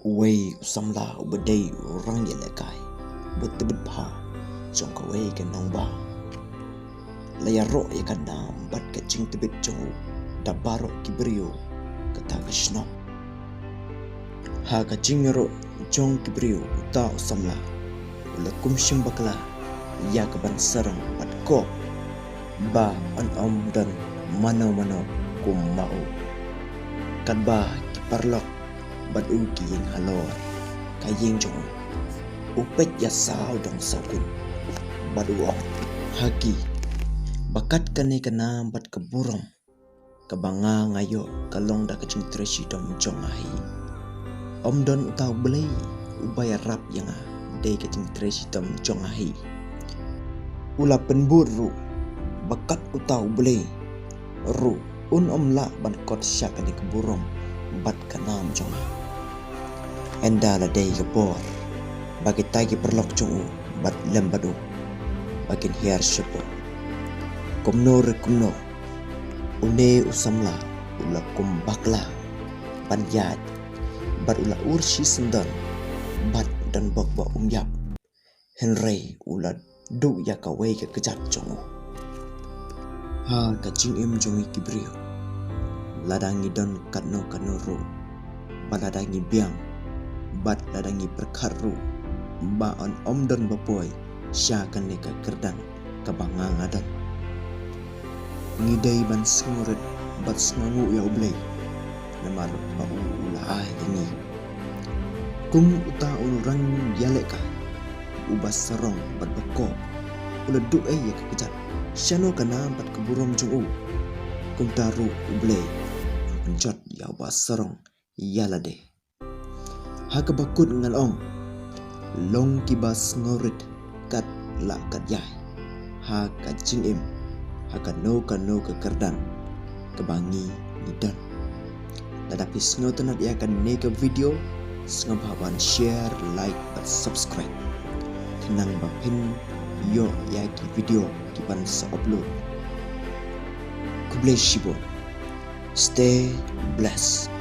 Uway usamla ubaday orang yalakai betebet pha jong kaway kanong ba layaro ya kanam bat kacing tebet jong dabaro kibrio kata Krishna ha kacing ro jong kibrio uta usamla ula kumshim bakla ya kaban sarang bat ko ba an dan manaw kumau kadba kiparlok bat uki yang halor kayeng jong upet ya sao dong sakun baduong haki bakat kane kana bat keburong kabanga ngayo kalong da kacing tresi dom jong ahi don utau belai ubaya rap yang dei kacing tresi dom jong ahi ula penburu bakat utau belai ru la ban kot syak kane keburong bat kanam jong enda la day gapor bagi tagi perlok jong bat lembadu bakin hiar syepo kumno une usamla ula kumbakla panjat bat ula ursi sendan bat dan bok umyap henry ula du ya kawai ke kejat jong ha kacing jongi kibrio ladangi don kano ro baladangi biang bat ladangi perkaru ba on don bapoy syakan neka kerdang kabangang adan ngidai ban senguret bat sengangu ya ublay namar bau ulah ini kum uta urang yaleka ubas serong bat beko ula du ya kekejat syano kana bat keburom jong kum taru ublay pencot ya ubas serong yala deh ha kebakut ngalong long kibas ngorit kat la kat yai ha kacing ha kano ke kerdan kebangi nidan tetapi sengo tenat ia akan neka video sengo bahaban share like dan subscribe tenang bapin yo yaki video kiban sa upload kublai shibo stay blessed.